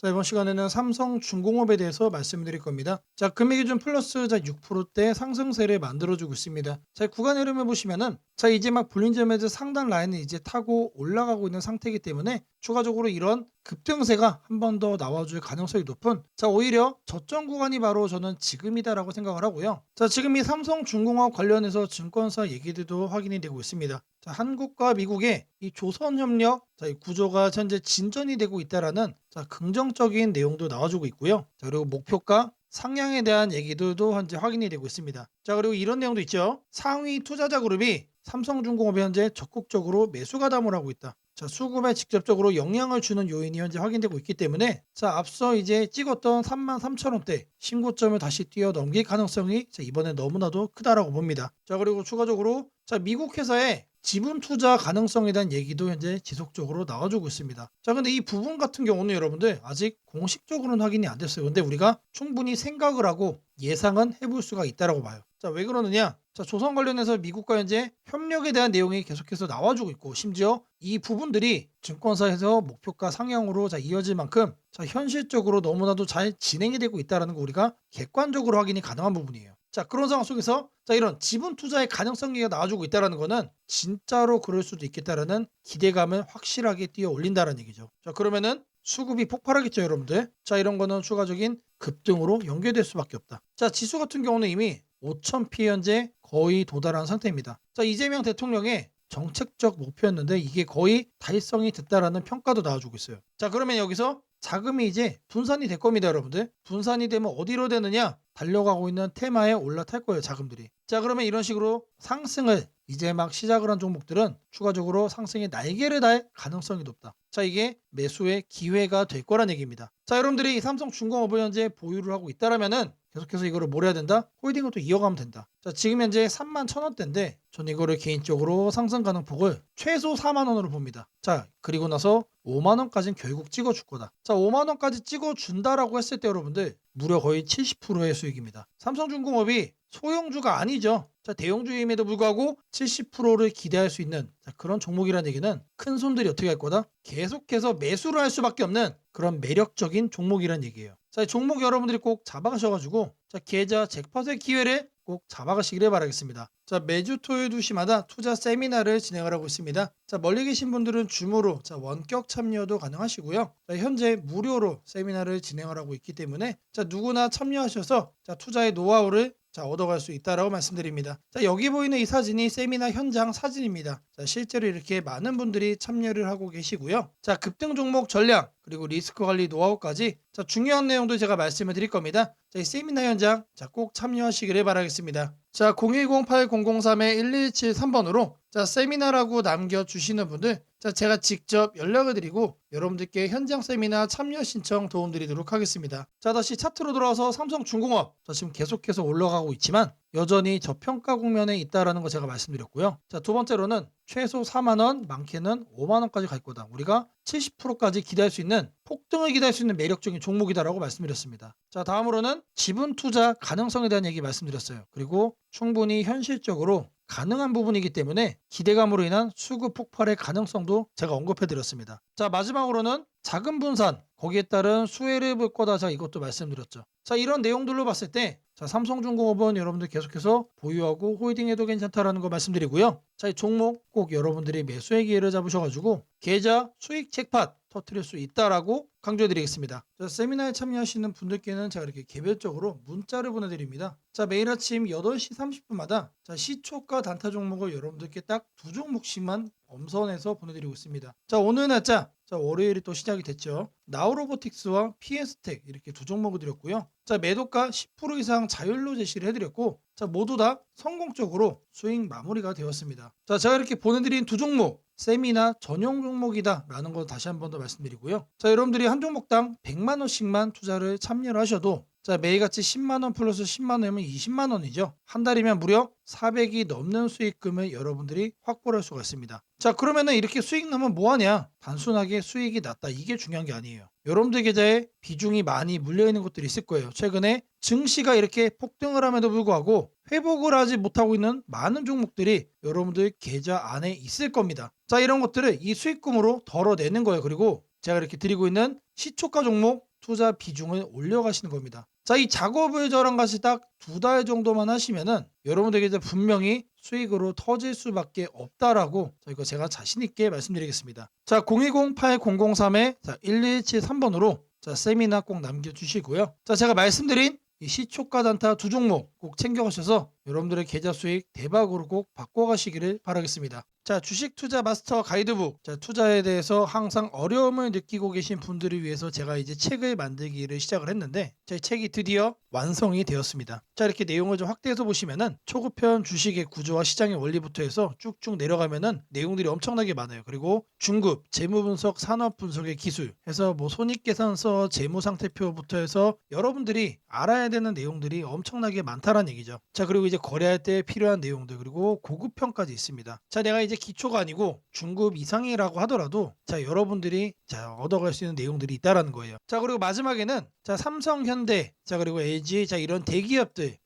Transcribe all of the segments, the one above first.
자, 이번 시간에는 삼성중공업에 대해서 말씀드릴 겁니다. 자, 금액이 좀 플러스 6%대 상승세를 만들어주고 있습니다. 자, 구간 흐름을 보시면은 자, 이제 막 볼린저매즈 상단 라인을 이제 타고 올라가고 있는 상태이기 때문에 추가적으로 이런 급등세가 한 번 더 나와줄 가능성이 높은 자, 오히려 저점 구간이 바로 저는 지금이다라고 생각을 하고요. 자, 지금 이 삼성중공업 관련해서 증권사 얘기들도 확인이 되고 있습니다. 자, 한국과 미국의 이 조선협력 자, 이 구조가 현재 진전이 되고 있다라는 자, 긍정적인 내용도 나와주고 있고요. 자, 그리고 목표가 상향에 대한 얘기들도 현재 확인이 되고 있습니다. 자, 그리고 이런 내용도 있죠. 상위 투자자 그룹이 삼성중공업에 현재 적극적으로 매수 가담을 하고 있다. 자, 수급에 직접적으로 영향을 주는 요인이 현재 확인되고 있기 때문에 자, 앞서 이제 찍었던 33,000원대 신고점을 다시 뛰어넘길 가능성이 자, 이번에 너무나도 크다라고 봅니다. 자, 그리고 추가적으로 자, 미국 회사의 지분 투자 가능성에 대한 얘기도 현재 지속적으로 나와주고 있습니다. 자, 근데 이 부분 같은 경우는 여러분들 아직 공식적으로는 확인이 안 됐어요. 근데 우리가 충분히 생각을 하고 예상은 해볼 수가 있다라고 봐요. 자, 왜 그러느냐? 자, 조선 관련해서 미국과 현재 협력에 대한 내용이 계속해서 나와주고 있고, 심지어 이 부분들이 증권사에서 목표가 상향으로 자, 이어질 만큼 자, 현실적으로 너무나도 잘 진행이 되고 있다는 거 우리가 객관적으로 확인이 가능한 부분이에요. 자, 그런 상황 속에서 자, 이런 지분 투자의 가능성이 나와주고 있다는 거는 진짜로 그럴 수도 있겠다라는 기대감을 확실하게 띄어 올린다는 얘기죠. 자, 그러면은 수급이 폭발하겠죠, 여러분들. 자, 이런 거는 추가적인 급등으로 연결될 수밖에 없다. 자, 지수 같은 경우는 이미 5,000피 현재 거의 도달한 상태입니다. 자, 이재명 대통령의 정책적 목표였는데 이게 거의 달성이 됐다라는 평가도 나와주고 있어요. 자, 그러면 여기서 자금이 이제 분산이 될 겁니다, 여러분들. 분산이 되면 어디로 되느냐? 달려가고 있는 테마에 올라탈 거예요, 자금들이. 자, 그러면 이런 식으로 상승을 이제 막 시작을 한 종목들은 추가적으로 상승의 날개를 달 가능성이 높다. 자, 이게 매수의 기회가 될 거란 얘기입니다. 자, 여러분들이 이 삼성중공업을 현재 보유를 하고 있다라면은 계속해서 이거를 뭘 해야 된다? 홀딩을 또 이어가면 된다. 자, 지금 현재 31,000원대인데 저는 이거를 개인적으로 상승 가능폭을 최소 4만 원으로 봅니다. 자, 그리고 나서 5만 원까지는 결국 찍어줄 거다. 자, 5만 원까지 찍어준다라고 했을 때 여러분들 무려 거의 70%의 수익입니다. 삼성중공업이 소형주가 아니죠. 자, 대형주임에도 불구하고 70%를 기대할 수 있는 자, 그런 종목이라는 얘기는 큰 손들이 어떻게 할 거다? 계속해서 매수를 할 수밖에 없는 그런 매력적인 종목이라는 얘기예요. 자, 이 종목 여러분들이 꼭 잡아가셔가지고 자, 계좌 잭팟의 기회를 꼭 잡아가시기를 바라겠습니다. 자, 매주 토요일 2시마다 투자 세미나를 진행을 하고 있습니다. 자, 멀리 계신 분들은 줌으로 자, 원격 참여도 가능하시고요. 자, 현재 무료로 세미나를 진행을 하고 있기 때문에 자, 누구나 참여하셔서 자, 투자의 노하우를 자, 얻어갈 수 있다라고 말씀드립니다. 자, 여기 보이는 이 사진이 세미나 현장 사진입니다. 자, 실제로 이렇게 많은 분들이 참여를 하고 계시고요. 자, 급등 종목 전략 그리고 리스크 관리 노하우까지 자, 중요한 내용도 제가 말씀을 드릴 겁니다. 자, 이 세미나 현장 자, 꼭 참여하시기를 바라겠습니다. 자, 010-8003-1173번으로 자, 세미나라고 남겨주시는 분들 자, 제가 직접 연락을 드리고 여러분들께 현장 세미나 참여 신청 도움드리도록 하겠습니다. 자, 다시 차트로 돌아와서 삼성중공업 자, 지금 계속해서 올라가고 있지만 여전히 저평가 국면에 있다라는 거 제가 말씀드렸고요. 자, 두 번째로는 최소 4만 원, 많게는 5만 원까지 갈 거다. 우리가 70%까지 기대할 수 있는 폭등을 기대할 수 있는 매력적인 종목이다라고 말씀드렸습니다. 자, 다음으로는 지분 투자 가능성에 대한 얘기 말씀드렸어요. 그리고 충분히 현실적으로 가능한 부분이기 때문에 기대감으로 인한 수급 폭발의 가능성도 제가 언급해 드렸습니다. 자, 마지막으로는 자금 분산, 거기에 따른 수혜를 볼 거다. 자, 이것도 말씀드렸죠. 자, 이런 내용들로 봤을 때 자, 삼성중공업은 여러분들 계속해서 보유하고 홀딩해도 괜찮다라는 거 말씀드리고요. 자, 이 종목 꼭 여러분들이 매수의 기회를 잡으셔가지고 계좌 수익 잭팟 터트릴 수 있다라고 강조해드리겠습니다. 자, 세미나에 참여하시는 분들께는 제가 이렇게 개별적으로 문자를 보내드립니다. 자, 매일 아침 8시 30분마다 자, 시초가 단타 종목을 여러분들께 딱 두 종목씩만 엄선해서 보내드리고 있습니다. 자, 오늘 날짜 자, 월요일이 또 시작이 됐죠. 나우로보틱스와 PS텍 이렇게 두 종목을 드렸고요. 자, 매도가 10% 이상 자율로 제시를 해드렸고 자, 모두 다 성공적으로 수익 마무리가 되었습니다. 자, 제가 이렇게 보내드린 두 종목 세미나 전용 종목이다 라는 거 다시 한 번 더 말씀드리고요. 자, 여러분들이 한 종목당 100만 원씩만 투자를 참여를 하셔도 자, 매일같이 10만 원 플러스 10만 원이면 20만 원이죠. 한 달이면 무려 400이 넘는 수익금을 여러분들이 확보를 할 수가 있습니다. 자, 그러면은 이렇게 수익 나면 뭐 하냐? 단순하게 수익이 났다. 이게 중요한 게 아니에요. 여러분들 계좌에 비중이 많이 물려 있는 것들이 있을 거예요. 최근에 증시가 이렇게 폭등을 함에도 불구하고 회복을 하지 못하고 있는 많은 종목들이 여러분들 계좌 안에 있을 겁니다. 자, 이런 것들을 이 수익금으로 덜어내는 거예요. 그리고 제가 이렇게 드리고 있는 시초가 종목 투자 비중을 올려가시는 겁니다. 자, 이 작업을 저랑 같이 딱 2달 정도만 하시면은 여러분들에게 이제 분명히 수익으로 터질 수밖에 없다라고 이거 제가 자신 있게 말씀드리겠습니다. 자, 010-8003-1173번으로 자, 세미나 꼭 남겨주시고요. 자, 제가 말씀드린 이 시초가 단타 2종목 꼭 챙겨가셔서 여러분들의 계좌 수익 대박으로 꼭 바꿔가시기를 바라겠습니다. 자, 주식 투자 마스터 가이드북. 자, 투자에 대해서 항상 어려움을 느끼고 계신 분들을 위해서 제가 이제 책을 만들기를 시작을 했는데 제 책이 드디어 완성이 되었습니다. 자, 이렇게 내용을 좀 확대해서 보시면은 초급편 주식의 구조와 시장의 원리부터 해서 쭉쭉 내려가면은 내용들이 엄청나게 많아요. 그리고 중급, 재무 분석, 산업 분석의 기술 해서 뭐 손익계산서, 재무상태표부터 해서 여러분들이 알아야 되는 내용들이 엄청나게 많다라는 얘기죠. 자, 그리고 이제 거래할 때 필요한 내용들 그리고 고급편까지 있습니다. 자, 내가 이제 기초가 아니고 중급 이상이라고 하더라도 자, 여러분들이 자, 얻어갈 수 있는 내용들이 있다라는 거예요. 자, 그리고 마지막에는 자, 삼성, 현대, 자, 그리고 LG, 자, 이런 대기업들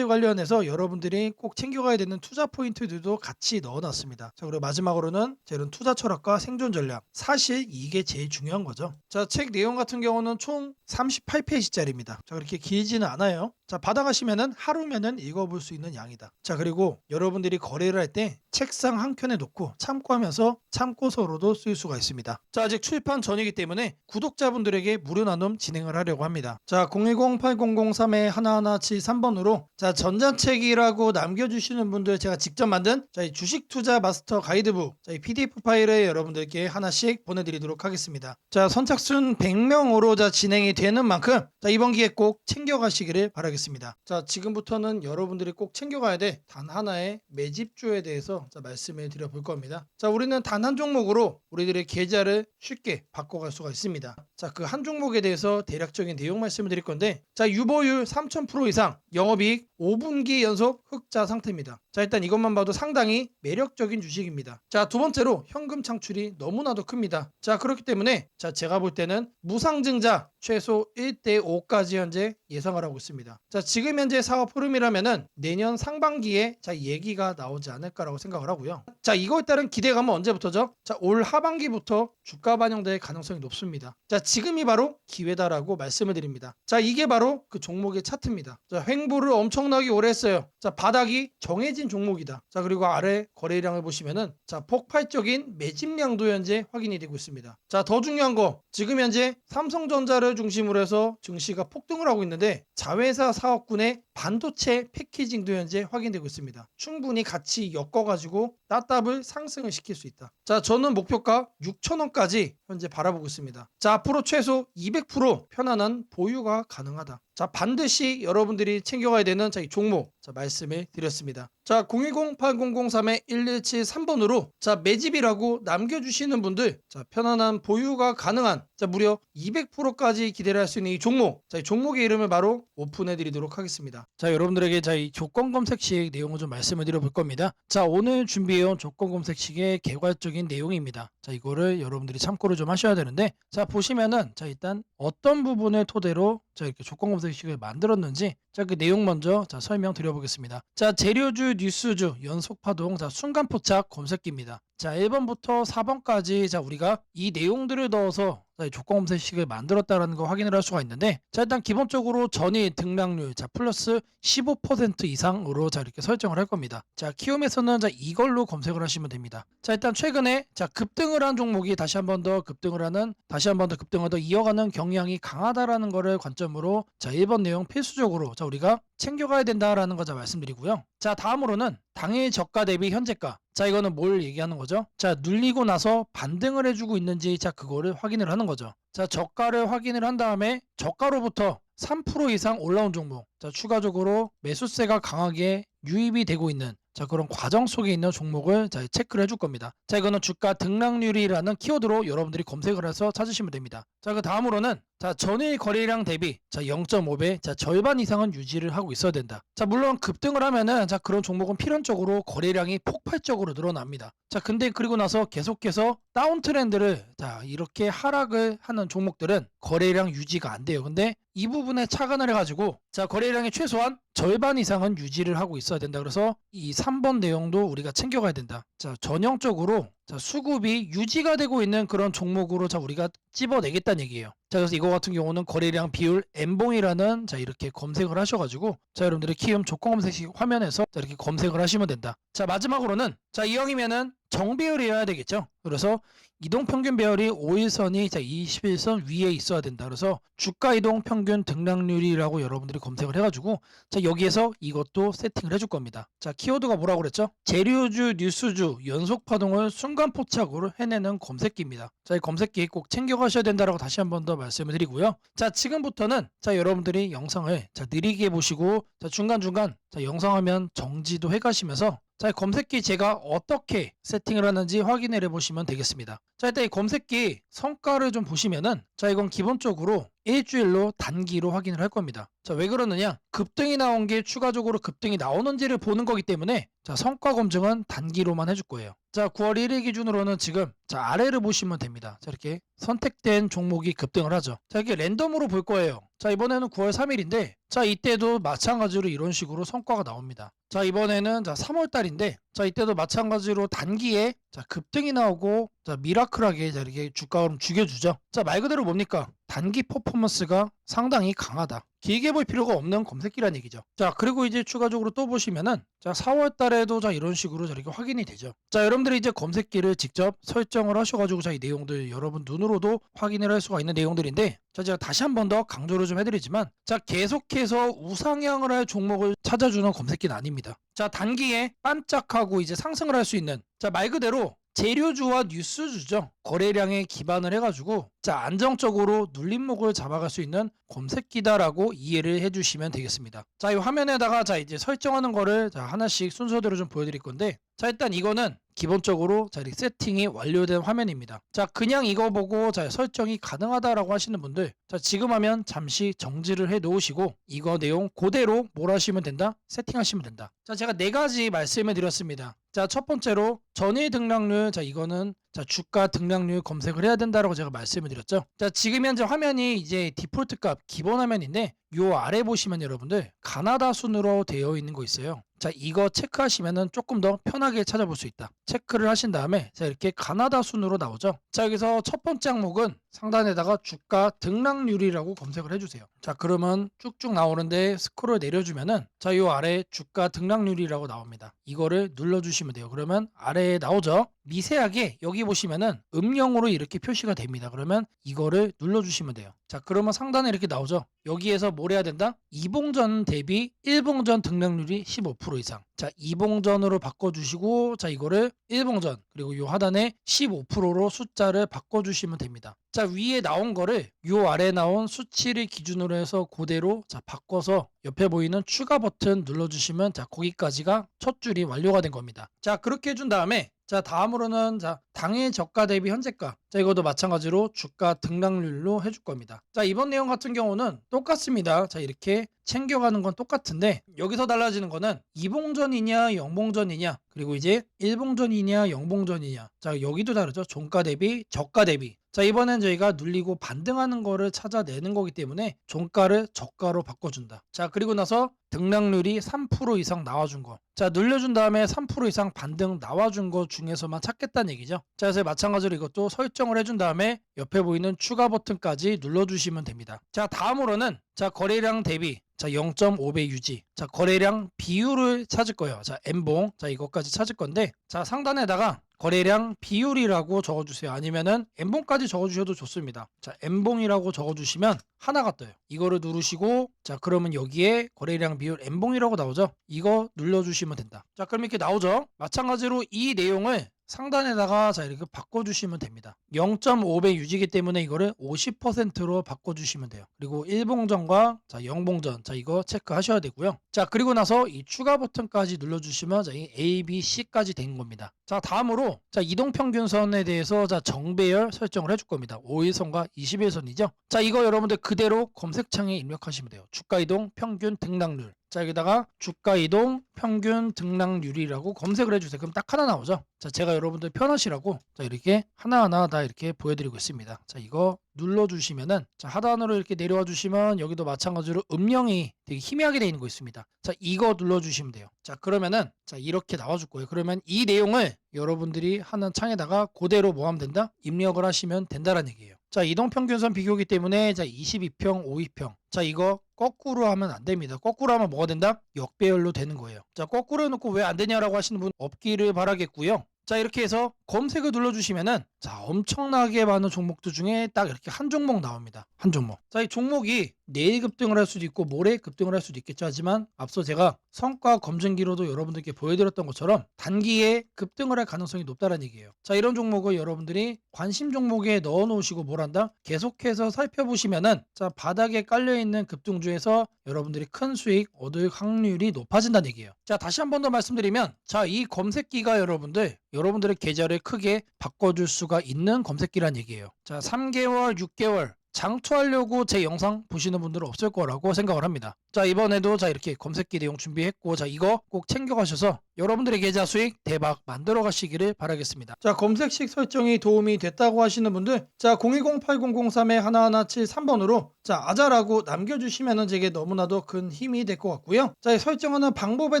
관련해서 여러분들이 꼭 챙겨가야 되는 투자 포인트들도 같이 넣어놨습니다. 자, 그리고 마지막으로는 자, 이런 투자 철학과 생존 전략. 사실 이게 제일 중요한 거죠. 자, 책 내용 같은 경우는 총 38페이지짜리입니다. 자, 그렇게 길지는 않아요. 자, 받아가시면은 하루면은 읽어볼 수 있는 양이다. 자, 그리고 여러분들이 거래를 할 때 책상 한 켠에 놓고 참고하면서 참고서로도 쓸 수가 있습니다. 자, 아직 출판 전이기 때문에 구독자분들에게 무료 나눔 진행을 하려고 합니다. 자, 010-8003-1173번으로 자, 전자책이라고 남겨주시는 분들 제가 직접 만든 자, 이 주식 투자 마스터 가이드북 자, 이 PDF 파일을 여러분들께 하나씩 보내드리도록 하겠습니다. 자, 선착순 100명으로 자, 진행이 되는 만큼 자, 이번 기회 꼭 챙겨가시기를 바라겠습니다. 자, 지금부터는 여러분들이 꼭 챙겨가야 돼 단 하나의 매집주에 대해서 자, 말씀을 드려볼 겁니다. 자, 우리는 단 한 종목으로 우리들의 계좌를 쉽게 바꿔갈 수가 있습니다. 자, 그 한 종목에 대해서 대략적인 내용 말씀을 드릴 건데 자, 유보율 3000% 이상 영업이익 5분기 연속 흑자 상태입니다. 자, 일단 이것만 봐도 상당히 매력적인 주식입니다. 자, 두 번째로 현금 창출이 너무나도 큽니다. 자, 그렇기 때문에 자, 제가 볼 때는 무상증자 최소 1대5까지 현재 예상을 하고 있습니다. 자, 지금 현재 사업 흐름이라면은 내년 상반기에 자, 얘기가 나오지 않을까라고 생각을 하고요. 자, 이거에 따른 기대감은 언제부터죠? 자, 올 하반기부터 주가 반영될 가능성이 높습니다. 자, 지금이 바로 기회다라고 말씀을 드립니다. 자, 이게 바로 그 종목의 차트입니다. 자, 횡보를 엄청나게 오래 했어요. 자, 바닥이 정해진 종목이다. 자, 그리고 아래 거래량을 보시면은 자, 폭발적인 매집량도 현재 확인이 되고 있습니다. 자, 더 중요한 거 지금 현재 삼성전자를 중심으로 해서 증시가 폭등을 하고 있는데 자회사 사업군의 반도체 패키징도 현재 확인되고 있습니다. 충분히 같이 엮어가지고 따따블 상승을 시킬 수 있다. 자, 저는 목표가 6,000원까지 현재 바라보고 있습니다. 자, 앞으로 최소 200% 편안한 보유가 가능하다. 자, 반드시 여러분들이 챙겨가야 되는 자, 이 종목 자, 말씀을 드렸습니다. 자, 010-8003-1173번으로 자, 매집이라고 남겨주시는 분들 자, 편안한 보유가 가능한 자, 무려 200%까지 기대를 할 수 있는 이 종목 자, 이 종목의 이름을 바로 오픈해 드리도록 하겠습니다. 자, 여러분들에게 자, 이 조건 검색식 내용을 좀 말씀을 드려볼 겁니다. 자, 오늘 준비해온 조건 검색식의 개괄적인 내용입니다. 자, 이거를 여러분들이 참고를 좀 하셔야 되는데 자, 보시면은 자, 일단 어떤 부분을 토대로 자, 이렇게 조건 검색식을 만들었는지 자, 그 내용 먼저 자, 설명 드려보겠습니다. 자, 재료주, 뉴스주, 연속파동, 자, 순간포착 검색기입니다. 자, 1번부터 4번까지 자, 우리가 이 내용들을 넣어서 자, 조건 검색식을 만들었다라는 거 확인을 할 수가 있는데 자, 일단 기본적으로 전일 등락률 자, 플러스 15% 이상으로 자, 이렇게 설정을 할 겁니다. 자, 키움에서는 자, 이걸로 검색을 하시면 됩니다. 자, 일단 최근에 자, 급등을 한 종목이 다시 한 번 더 급등을 더 이어가는 경향이 강하다라는 거를 관점으로 자, 1번 내용 필수적으로 자, 우리가 챙겨가야 된다라는 거 자, 말씀드리고요. 자, 다음으로는 당일 저가 대비 현재가 자, 이거는 뭘 얘기하는 거죠? 자, 눌리고 나서 반등을 해주고 있는지 자, 그거를 확인을 하는 거죠. 자, 저가를 확인을 한 다음에 저가로부터 3% 이상 올라온 종목 자, 추가적으로 매수세가 강하게 유입이 되고 있는 자, 그런 과정 속에 있는 종목을 자, 체크를 해줄 겁니다. 자, 이거는 주가 등락률이라는 키워드로 여러분들이 검색을 해서 찾으시면 됩니다. 자, 그 다음으로는 자, 전일 거래량 대비 자, 0.5배 자, 절반 이상은 유지를 하고 있어야 된다. 자, 물론 급등을 하면은 자, 그런 종목은 필연적으로 거래량이 폭발적으로 늘어납니다. 자, 근데 그리고 나서 계속해서 다운 트렌드를 자, 이렇게 하락을 하는 종목들은 거래량 유지가 안 돼요. 근데 이 부분에 착안을 해가지고 자, 거래량의 최소한 절반 이상은 유지를 하고 있어야 된다. 그래서 이 3번 내용도 우리가 챙겨가야 된다. 자, 전형적으로 자, 수급이 유지가 되고 있는 그런 종목으로 자 우리가 찝어내겠다는 얘기예요. 자, 그래서 이거 같은 경우는 거래량 비율 N봉이라는 자 이렇게 검색을 하셔가지고 자 여러분들이 키움 조건 검색식 화면에서 자 이렇게 검색을 하시면 된다. 자, 마지막으로는 자 이왕이면은 정배열이어야 되겠죠. 그래서 이동평균 배열이 5일선이 자 21선 위에 있어야 된다. 그래서 주가 이동 평균 등락률이라고 여러분들이 검색을 해가지고 자 여기에서 이것도 세팅을 해줄 겁니다. 자, 키워드가 뭐라고 그랬죠? 재료주, 뉴스주, 연속 파동을 순간 포착으로 해내는 검색기입니다. 자, 이 검색기 꼭 챙겨가셔야 된다라고 다시 한 번 더 말씀을 드리고요. 자, 지금부터는 자 여러분들이 영상을 자 느리게 보시고 자 중간중간 자 영상 화면 정지도 해가시면서 자, 검색기 제가 어떻게 세팅을 하는지 확인을 해보시면 되겠습니다. 자, 일단 이 검색기 성과를 좀 보시면은 자, 이건 기본적으로 일주일로 단기로 확인을 할 겁니다. 자, 왜 그러느냐? 급등이 나온 게 추가적으로 급등이 나오는지를 보는 거기 때문에 자, 성과 검증은 단기로만 해줄 거예요. 자, 9월 1일 기준으로는 지금 자, 아래를 보시면 됩니다. 자, 이렇게 선택된 종목이 급등을 하죠. 자, 이렇게 랜덤으로 볼 거예요. 자, 이번에는 9월 3일인데 자, 이때도 마찬가지로 이런 식으로 성과가 나옵니다. 자, 이번에는 자 3월 달인데 자 이때도 마찬가지로 단기에 자 급등이 나오고 자 미라클하게 자 이렇게 주가를 죽여주죠. 자, 말 그대로 뭡니까? 단기 퍼포먼스가 상당히 강하다. 길게 볼 필요가 없는 검색기란 얘기죠. 자, 그리고 이제 추가적으로 또 보시면은 자 4월 달에도 자 이런 식으로 자 이렇게 확인이 되죠. 자, 여러분들이 이제 검색기를 직접 설정을 하셔가지고 자 이 내용들 여러분 눈으로도 확인을 할 수가 있는 내용들인데 자 제가 다시 한 번 더 강조를 좀 해드리지만 자 계속해서 우상향을 할 종목을 찾아주는 검색기는 아닙니다. 자, 단기에 반짝하고 이제 상승을 할 수 있는 자 말 그대로 재료주와 뉴스주죠. 거래량에 기반을 해가지고 자 안정적으로 눌림목을 잡아갈 수 있는 검색기다라고 이해를 해주시면 되겠습니다. 자, 이 화면에다가 자 이제 설정하는 거를 자 하나씩 순서대로 좀 보여드릴 건데 자 일단 이거는 기본적으로 자 이렇게 세팅이 완료된 화면입니다. 자, 그냥 이거 보고 자 설정이 가능하다라고 하시는 분들 자 지금 하면 잠시 정지를 해 놓으시고 이거 내용 그대로 뭘 하시면 된다? 세팅하시면 된다. 자, 제가 네 가지 말씀을 드렸습니다. 자, 첫 번째로 전일 등락률 자 이거는 자 주가 등락률 검색을 해야 된다라고 제가 말씀을 드렸죠. 자, 지금 현재 화면이 이제 디폴트 값 기본 화면인데 요 아래 보시면 여러분들 가나다 순으로 되어 있는 거 있어요. 자, 이거 체크하시면은 조금 더 편하게 찾아볼 수 있다. 체크를 하신 다음에 자 이렇게 가나다 순으로 나오죠. 자, 여기서 첫 번째 항목은 상단에다가 주가 등락률이라고 검색을 해주세요. 자, 그러면 쭉쭉 나오는데 스크롤 내려주면은 자 요 아래 주가 등락률이라고 나옵니다. 이거를 눌러주시면 돼요. 그러면 아래에 나오죠. 미세하게 여기 보시면은 음영으로 이렇게 표시가 됩니다. 그러면 이거를 눌러주시면 돼요. 자, 그러면 상단에 이렇게 나오죠. 여기에서 뭘 해야 된다? 이봉전 대비 일봉전 등락률이 15% 이상. 자, 이봉전으로 바꿔주시고 자 이거를 일봉전 그리고 요 하단에 15%로 숫자를 바꿔주시면 됩니다. 자, 위에 나온 거를 요 아래 나온 수치를 기준으로 해서 그대로 자 바꿔서 옆에 보이는 추가 버튼 눌러주시면 자 거기까지가 첫 줄이 완료가 된 겁니다. 자, 그렇게 해준 다음에 자 다음으로는 자 당일 저가 대비 현재가 자 이것도 마찬가지로 주가 등락률로 해줄 겁니다. 자, 이번 내용 같은 경우는 똑같습니다. 자, 이렇게 챙겨가는 건 똑같은데 여기서 달라지는 거는 이봉전이냐 영봉전이냐 그리고 이제 일봉전이냐 영봉전이냐 자 여기도 다르죠. 종가 대비 저가 대비 자 이번엔 저희가 눌리고 반등하는 거를 찾아내는 거기 때문에 종가를 저가로 바꿔준다. 자, 그리고 나서 등락률이 3% 이상 나와준 거. 자, 눌려준 다음에 3% 이상 반등 나와준 거 중에서만 찾겠다는 얘기죠. 자, 그래서 마찬가지로 이것도 설정을 해준 다음에 옆에 보이는 추가 버튼까지 눌러주시면 됩니다. 자, 다음으로는 자 거래량 대비 자 0.5배 유지 자 거래량 비율을 찾을 거예요. 자, N봉 자 이것까지 찾을 건데 자 상단에다가 거래량 비율이라고 적어주세요. 아니면은 N봉까지 적어주셔도 좋습니다. 자, N봉이라고 적어주시면 하나가 떠요. 이거를 누르시고 자 그러면 여기에 거래량 비율 N봉이라고 나오죠. 이거 눌러주시면 된다. 자, 그럼 이렇게 나오죠. 마찬가지로 이 내용을 상단에다가 자 이렇게 바꿔주시면 됩니다. 0.5배 유지기 때문에 이거를 50%로 바꿔주시면 돼요. 그리고 일봉전과 자 영봉전 자 이거 체크하셔야 되고요. 자, 그리고 나서 이 추가 버튼까지 눌러주시면 자 이 A, B, C까지 된 겁니다. 자, 다음으로 자 이동평균선에 대해서 자 정배열 설정을 해줄 겁니다. 5일선과 21선이죠. 자, 이거 여러분들 그대로 검색창에 입력하시면 돼요. 주가 이동 평균 등락률 자, 여기다가 주가 이동, 평균 등락률이라고 검색을 해주세요. 그럼 딱 하나 나오죠. 자, 제가 여러분들 편하시라고 자, 이렇게 하나하나 다 이렇게 보여드리고 있습니다. 자, 이거 눌러주시면은 자, 하단으로 이렇게 내려와 주시면 여기도 마찬가지로 음영이 되게 희미하게 되어 있는 거 있습니다. 자, 이거 눌러주시면 돼요. 자, 그러면은 자, 이렇게 나와줄 거예요. 그러면 이 내용을 여러분들이 하는 창에다가 그대로 뭐 하면 된다? 입력을 하시면 된다라는 얘기예요. 자, 이동평균선 비교기 때문에 자, 22평, 52평. 자, 이거 거꾸로 하면 안 됩니다. 거꾸로 하면 뭐가 된다? 역배열로 되는 거예요. 자, 거꾸로 해놓고 왜 안 되냐라고 하시는 분 없기를 바라겠고요. 자, 이렇게 해서 검색을 눌러주시면은 자, 엄청나게 많은 종목들 중에 딱 이렇게 한 종목 나옵니다. 한 종목. 자, 이 종목이 내일 급등을 할 수도 있고 모레 급등을 할 수도 있겠죠. 하지만 앞서 제가 성과 검증기로도 여러분들께 보여드렸던 것처럼 단기에 급등을 할 가능성이 높다는 얘기예요. 자, 이런 종목을 여러분들이 관심 종목에 넣어 놓으시고 뭘 한다? 계속해서 살펴보시면은 자, 바닥에 깔려있는 급등주에서 여러분들이 큰 수익 얻을 확률이 높아진다는 얘기예요. 자, 다시 한 번 더 말씀드리면 자, 이 검색기가 여러분들의 계좌를 크게 바꿔줄 수가 있는 검색기란 얘기예요. 자, 3개월, 6개월 장투하려고 제 영상 보시는 분들은 없을 거라고 생각을 합니다. 자, 이번에도 자, 이렇게 검색기 내용 준비했고 자, 이거 꼭 챙겨가셔서 여러분들의 계좌 수익 대박 만들어 가시기를 바라겠습니다. 자, 검색식 설정이 도움이 됐다고 하시는 분들 자, 010-8003-1173번으로 자, 아자라고 남겨주시면 제게 너무나도 큰 힘이 될 것 같고요. 자, 이 설정하는 방법에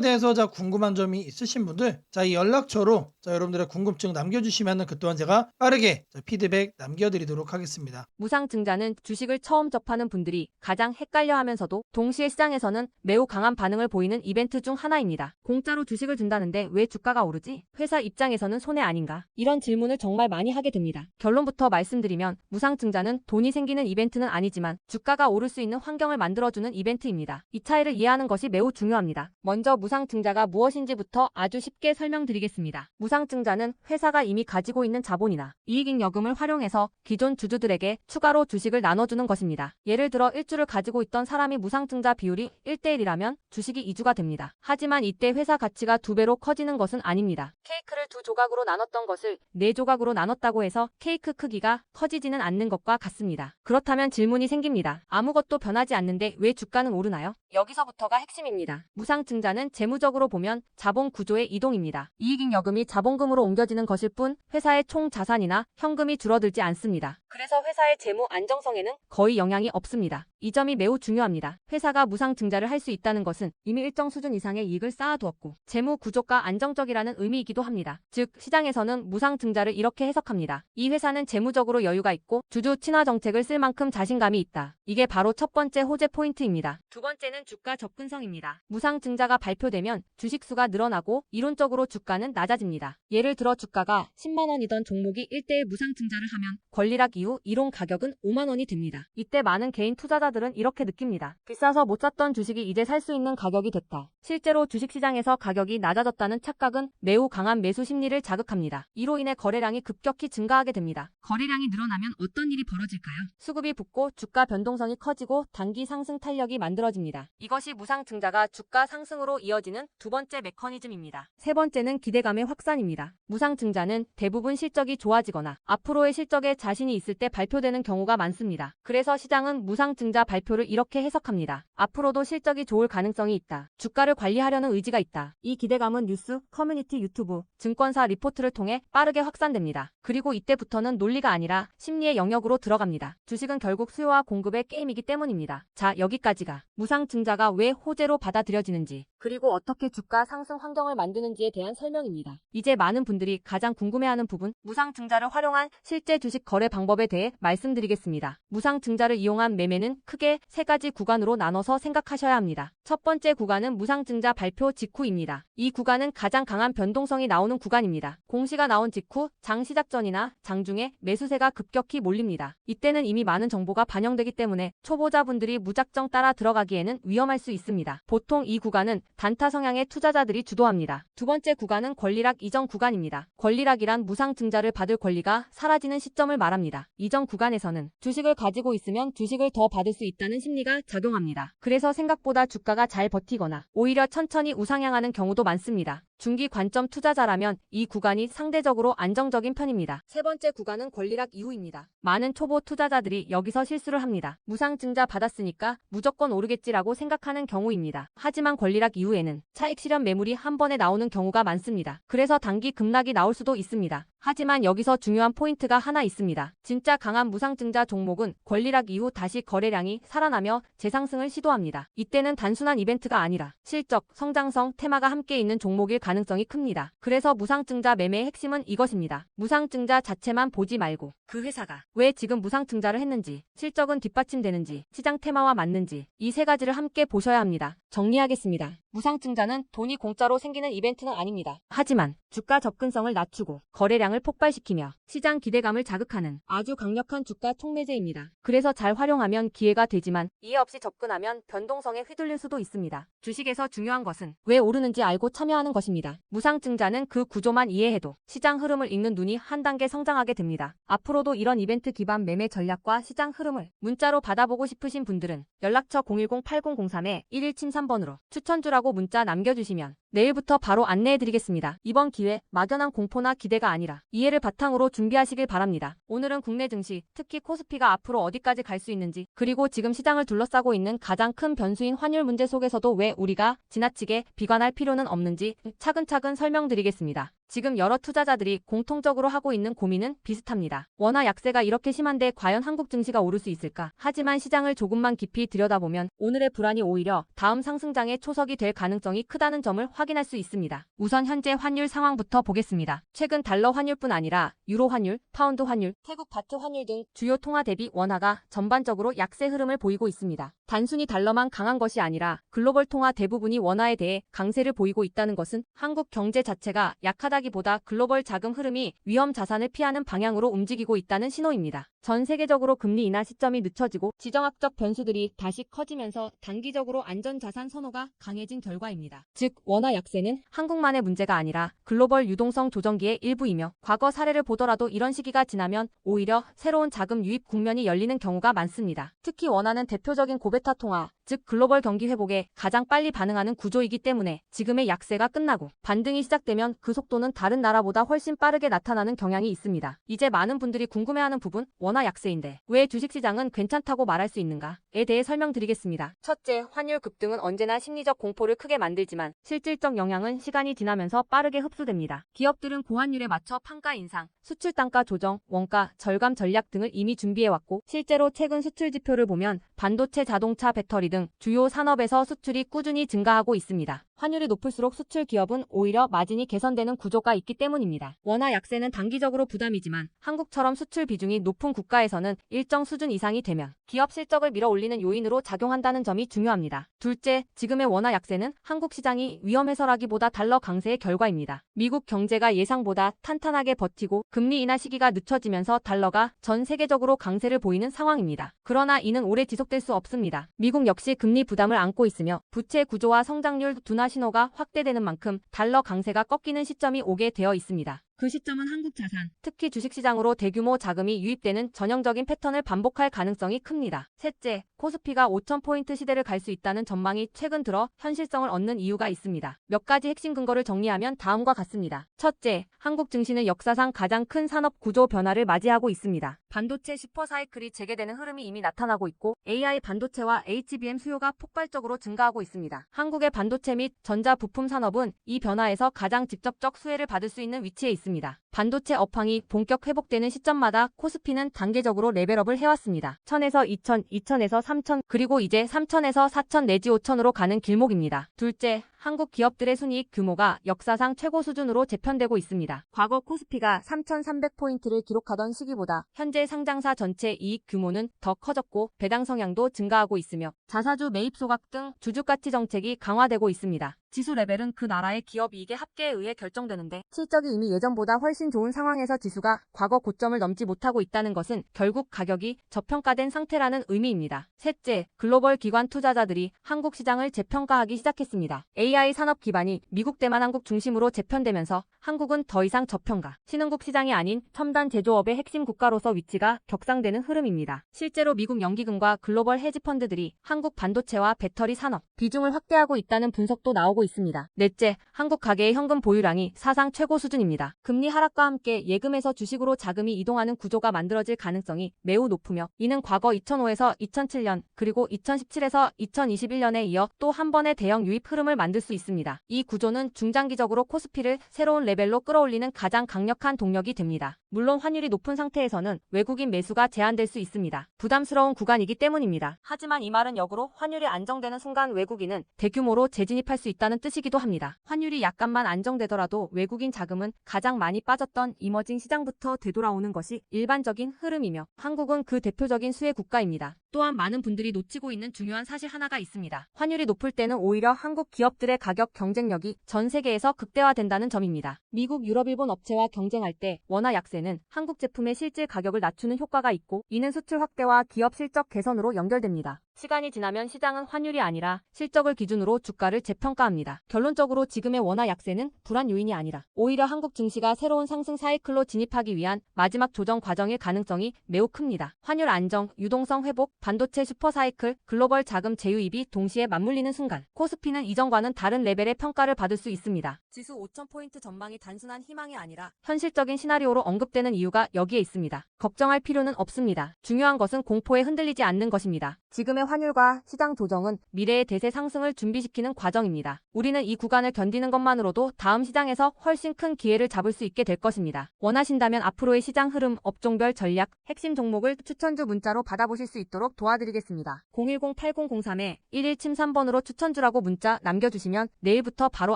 대해서 자, 궁금한 점이 있으신 분들 자, 이 연락처로 자, 여러분들의 궁금증 남겨주시면 그 또한 제가 빠르게 자, 피드백 남겨드리도록 하겠습니다. 무상증자는 주식을 처음 접하는 분들이 가장 헷갈려하면서도 동시에 시장에서는 매우 강한 반응을 보이는 이벤트 중 하나입니다. 공짜로 주식을 준다는데 왜 주가가 오르지? 회사 입장에서는 손해 아닌가? 이런 질문을 정말 많이 하게 됩니다. 결론부터 말씀드리면 무상증자는 돈이 생기는 이벤트는 아니지만 주가가 오를 수 있는 환경을 만들어주는 이벤트입니다. 이 차이를 이해하는 것이 매우 중요합니다. 먼저 무상증자가 무엇인지부터 아주 쉽게 설명드리겠습니다. 무상증자는 회사가 이미 가지고 있는 자본이나 이익잉여금을 활용해서 기존 주주들에게 추가로 주식을 나눠주는 것입니다. 예를 들어 1주를 가지고 있던 사람이 무상증자 비율이 1대1이라면 주식이 2주가 됩니다. 하지만 이때 회사 가치가 2배로 커지는 것은 아닙니다. 케이크를 2조각으로 나눴던 것을 4조각으로 나눴다고 해서 케이크 크기가 커지지는 않는 것과 같습니다. 그렇다면 질문이 생깁니다. 아무것도 변하지 않는데 왜 주가는 오르나요? 여기서부터가 핵심입니다. 무상증자는 재무적으로 보면 자본 구조의 이동입니다. 이익잉여금이 자본금으로 옮겨지는 것일 뿐 회사의 총 자산이나 현금이 줄어들지 않습니다. 그래서 회사의 재무 안정성에는 거의 영향이 없습니다. 이 점이 매우 중요합니다. 회사가 무상증자를 할 수 있다는 것은 이미 일정 수준 이상의 이익을 쌓아두었고 재무 구조가 안정적이라는 의미이기도 합니다. 즉 시장에서는 무상증자를 이렇게 해석합니다. 이 회사는 재무적으로 여유가 있고 주주 친화 정책을 쓸 만큼 자신감이 있다. 이게 바로 첫 번째 호재 포인트입니다. 두 번째는 주가 접근성입니다. 무상증자가 발표되면 주식수가 늘어나고 이론적으로 주가는 낮아집니다. 예를 들어 주가가 10만 원이던 종목이 1대1 무상증자를 하면 권리락 이후 이론 가격은 5만 원이 됩니다. 이때 많은 개인 투자자들은 이렇게 느낍니다. 비싸서 못 샀던 주식이 이제 살 수 있는 가격이 됐다. 실제로 주식시장에서 가격이 낮아졌다는 착각은 매우 강한 매수 심리를 자극합니다. 이로 인해 거래량이 급격히 증가하게 됩니다. 거래량이 늘어나면 어떤 일이 벌어질까요? 수급이 붙고 주가 변동성이 커지고 단기 상승 탄력이 만들어집니다. 이것이 무상증자가 주가 상승으로 이어지는 두 번째 메커니즘입니다. 세 번째는 기대감의 확산입니다. 무상증자는 대부분 실적이 좋아지거나 앞으로의 실적에 자신이 있을 때 발표되는 경우가 많습니다. 그래서 시장은 무상증자 발표를 이렇게 해석합니다. 앞으로도 실적이 좋을 가능성이 있다. 주가를 관리하려는 의지가 있다. 이 기대감은 뉴스, 커뮤니티, 유튜브, 증권사 리포트를 통해 빠르게 확산됩니다. 그리고 이때부터는 논리가 아니라 심리의 영역으로 들어갑니다. 주식은 결국 수요와 공급의 게임이기 때문입니다. 자, 여기까지가 무상증자가 왜 호재로 받아들여지는지 그리고 어떻게 주가 상승 환경을 만드는지에 대한 설명입니다. 이제 많은 분들이 가장 궁금해하는 부분, 무상증자를 활용한 실제 주식 거래 방법에 대해 말씀드리겠습니다. 무상증자를 이용한 매매는 크게 세 가지 구간으로 나눠서 생각하셔야 합니다. 첫 번째 구간은 무상증자 발표 직후입니다. 이 구간은 가장 강한 변동성이 나오는 구간입니다. 공시가 나온 직후 장 시작 전이나 장중에 매수세가 급격히 몰립니다. 이때는 이미 많은 정보가 반영되기 때문에 초보자분들이 무작정 따라 들어가기에는 위험할 수 있습니다. 보통 이 구간은 단타 성향의 투자자들이 주도합니다. 두 번째 구간은 권리락 이전 구간입니다. 권리락이란 무상증자를 받을 권리가 사라지는 시점을 말합니다. 이전 구간에서는 주식을 가지고 있으면 주식을 더 받을 수 있다는 심리가 작용합니다. 그래서 생각보다 주가가 잘 버티거나 오히려 천천히 우상향하는 경우도 많습니다. 중기 관점 투자자라면 이 구간이 상대적으로 안정적인 편입니다. 세 번째 구간은 권리락 이후입니다. 많은 초보 투자자들이 여기서 실수를 합니다. 무상증자 받았으니까 무조건 오르겠지라고 생각하는 경우입니다. 하지만 권리락 이후에는 차익 실현 매물이 한 번에 나오는 경우가 많습니다. 그래서 단기 급락이 나올 수도 있습니다. 하지만 여기서 중요한 포인트가 하나 있습니다. 진짜 강한 무상증자 종목은 권리락 이후 다시 거래량이 살아나며 재상승을 시도합니다. 이때는 단순한 이벤트가 아니라 실적, 성장성, 테마가 함께 있는 종목일 가능성이 큽니다. 그래서 무상증자 매매의 핵심은 이것입니다. 무상증자 자체만 보지 말고 그 회사가 왜 지금 무상증자를 했는지, 실적은 뒷받침되는지, 시장 테마와 맞는지 이 세 가지를 함께 보셔야 합니다. 정리하겠습니다. 무상증자는 돈이 공짜로 생기는 이벤트는 아닙니다. 하지만 주가 접근성을 낮추고 거래량을 폭발시키며 시장 기대감을 자극하는 아주 강력한 주가 촉매제입니다. 그래서 잘 활용하면 기회가 되지만 이해 없이 접근하면 변동성에 휘둘릴 수도 있습니다. 주식에서 중요한 것은 왜 오르는지 알고 참여하는 것입니다. 무상증자는 그 구조만 이해해도 시장 흐름을 읽는 눈이 한 단계 성장하게 됩니다. 앞으로도 이런 이벤트 기반 매매 전략과 시장 흐름을 문자로 받아보고 싶으신 분들은 연락처 010-8003-1173번으로 추천주라고 문자 남겨주시면 내일부터 바로 안내해드리겠습니다. 이번 기회 막연한 공포나 기대가 아니라 이해를 바탕으로 준비하시길 바랍니다. 오늘은 국내 증시, 특히 코스피가 앞으로 어디까지 갈 수 있는지, 그리고 지금 시장을 둘러싸고 있는 가장 큰 변수인 환율 문제 속에서도 왜 우리가 지나치게 비관할 필요는 없는지 차근차근 설명드리겠습니다. 지금 여러 투자자들이 공통적으로 하고 있는 고민은 비슷합니다. 원화 약세가 이렇게 심한데 과연 한국 증시가 오를 수 있을까? 하지만 시장을 조금만 깊이 들여다보면 오늘의 불안이 오히려 다음 상승장의 초석이 될 가능성이 크다는 점을 확인할 수 있습니다. 우선 현재 환율 상황부터 보겠습니다. 최근 달러 환율뿐 아니라 유로 환율, 파운드 환율, 태국 바트 환율 등 주요 통화 대비 원화가 전반적으로 약세 흐름을 보이고 있습니다. 단순히 달러만 강한 것이 아니라 글로벌 통화 대부분이 원화에 대해 강세를 보이고 있다는 것은 한국 경제 자체가 약하다기보다 글로벌 자금 흐름이 위험 자산을 피하는 방향으로 움직이고 있다는 신호입니다. 전 세계적으로 금리 인하 시점이 늦춰지고 지정학적 변수들이 다시 커지면서 단기적으로 안전자산 선호가 강해진 결과입니다. 즉 원화 약세는 한국만의 문제가 아니라 글로벌 유동성 조정기의 일부이며 과거 사례를 보더라도 이런 시기가 지나면 오히려 새로운 자금 유입 국면이 열리는 경우가 많습니다. 특히 원화는 대표적인 고베타 통화, 즉 글로벌 경기 회복에 가장 빨리 반응하는 구조이기 때문에 지금의 약세가 끝나고 반등이 시작되면 그 속도는 다른 나라보다 훨씬 빠르게 나타나는 경향이 있습니다. 이제 많은 분들이 궁금해하는 부분, 원화 약세인데 왜 주식시장은 괜찮다고 말할 수 있는가에 대해 설명드리겠습니다. 첫째, 환율 급등은 언제나 심리적 공포를 크게 만들지만 실질적 영향은 시간이 지나면서 빠르게 흡수됩니다. 기업들은 고환율에 맞춰 판가 인상, 수출 단가 조정, 원가 절감 전략 등을 이미 준비해왔고 실제로 최근 수출 지표를 보면 반도체, 자동차, 배터리 등 주요 산업에서 수출이 꾸준히 증가하고 있습니다. 환율이 높을수록 수출 기업은 오히려 마진이 개선되는 구조가 있기 때문입니다. 원화 약세는 단기적으로 부담이지만 한국처럼 수출 비중이 높은 국가에서는 일정 수준 이상이 되면 기업 실적을 밀어올리는 요인으로 작용한다는 점이 중요합니다. 둘째, 지금의 원화 약세는 한국 시장이 위험해서라기보다 달러 강세의 결과입니다. 미국 경제가 예상보다 탄탄하게 버티고 금리 인하 시기가 늦춰지면서 달러가 전 세계적으로 강세를 보이는 상황입니다. 그러나 이는 오래 지속될 수 없습니다. 미국 역시 금리 부담을 안고 있으며 부채 구조와 성장률 둔화 신호가 확대되는 만큼 달러 강세가 꺾이는 시점이 오게 되어 있습니다. 그 시점은 한국 자산, 특히 주식시장으로 대규모 자금이 유입되는 전형적인 패턴을 반복할 가능성이 큽니다. 셋째, 코스피가 5,000포인트 시대를 갈 수 있다는 전망이 최근 들어 현실성을 얻는 이유가 있습니다. 몇 가지 핵심 근거를 정리하면 다음과 같습니다. 첫째, 한국 증시는 역사상 가장 큰 산업 구조 변화를 맞이하고 있습니다. 반도체 슈퍼사이클이 재개되는 흐름이 이미 나타나고 있고 AI 반도체와 HBM 수요가 폭발적으로 증가하고 있습니다. 한국의 반도체 및 전자 부품 산업은 이 변화에서 가장 직접적 수혜를 받을 수 있는 위치에 있습니다. 반도체 업황이 본격 회복되는 시점마다 코스피는 단계적으로 레벨업을 해왔습니다. 1000에서 2000, 2000에서 3000, 그리고 이제 3000에서 4000 내지 5000으로 가는 길목입니다. 둘째, 한국 기업들의 순이익 규모가 역사상 최고 수준으로 재편되고 있습니다. 과거 코스피가 3,300포인트를 기록하던 시기보다 현재 상장사 전체 이익 규모는 더 커졌고 배당 성향도 증가하고 있으며 자사주 매입 소각 등 주주가치 정책이 강화되고 있습니다. 지수 레벨은 그 나라의 기업 이익의 합계에 의해 결정되는데 실적이 이미 예전보다 훨씬 훨씬 좋은 상황에서 지수가 과거 고점을 넘지 못하고 있다는 것은 결국 가격이 저평가된 상태라는 의미입니다. 셋째, 글로벌 기관 투자자들이 한국 시장을 재평가하기 시작했습니다. AI 산업 기반이 미국 대만한국 중심으로 재편되면서 한국은 더 이상 저평가, 신흥국 시장이 아닌 첨단 제조업의 핵심 국가로서 위치가 격상되는 흐름입니다. 실제로 미국 연기금과 글로벌 헤지펀드들이 한국 반도체와 배터리 산업 비중을 확대하고 있다는 분석도 나오고 있습니다. 넷째, 한국 가계의 현금 보유량이 사상 최고 수준입니다. 금리 하락과 함께 예금에서 주식으로 자금이 이동하는 구조가 만들어질 가능성이 매우 높으며 이는 과거 2005에서 2007년 그리고 2017에서 2021년에 이어 또 한 번의 대형 유입 흐름을 만들 수 있습니다. 이 구조는 중장기적으로 코스피를 새로운 레벨로 끌어올리는 가장 강력한 동력이 됩니다. 물론 환율이 높은 상태에서는 외국인 매수가 제한될 수 있습니다. 부담스러운 구간이기 때문입니다. 하지만 이 말은 역으로 환율이 안정되는 순간 외국인은 대규모로 재진입할 수 있다는 뜻이기도 합니다. 환율이 약간만 안정되더라도 외국인 자금은 가장 많이 빠졌던 이머징 시장부터 되돌아오는 것이 일반적인 흐름이며 한국은 그 대표적인 수혜 국가입니다. 또한 많은 분들이 놓치고 있는 중요한 사실 하나가 있습니다. 환율이 높을 때는 오히려 한국 기업들의 가격 경쟁력이 전 세계에서 극대화된다는 점입니다. 미국, 유럽, 일본 업체와 경쟁할 때 원화 약세는 한국 제품의 실질 가격을 낮추는 효과가 있고 이는 수출 확대와 기업 실적 개선으로 연결됩니다. 시간이 지나면 시장은 환율이 아니라 실적을 기준으로 주가를 재평가합니다. 결론적으로 지금의 원화 약세는 불안 요인이 아니라 오히려 한국 증시가 새로운 상승 사이클로 진입하기 위한 마지막 조정 과정일 가능성이 매우 큽니다. 환율 안정, 유동성 회복, 반도체 슈퍼 사이클, 글로벌 자금 재유입이 동시에 맞물리는 순간 코스피는 이전과는 다른 레벨의 평가를 받을 수 있습니다. 지수 5,000포인트 전망이 단순한 희망이 아니라 현실적인 시나리오로 언급되는 이유가 여기에 있습니다. 걱정할 필요는 없습니다. 중요한 것은 공포에 흔들리지 않는 것입니다. 지금의 환율과 시장 조정은 미래의 대세 상승을 준비시키는 과정입니다. 우리는 이 구간을 견디는 것만으로도 다음 시장에서 훨씬 큰 기회를 잡을 수 있게 될 것입니다. 원하신다면 앞으로의 시장 흐름, 업종별 전략, 핵심 종목을 추천주 문자로 받아보실 수 있도록 도와드리겠습니다. 010-8003-1173번으로 추천주라고 문자 남겨주시면 내일부터 바로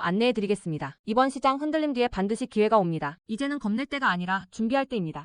안내해드리겠습니다. 이번 시장 흔들림 뒤에 반드시 기회가 옵니다. 이제는 겁낼 때가 아니라 준비할 때입니다.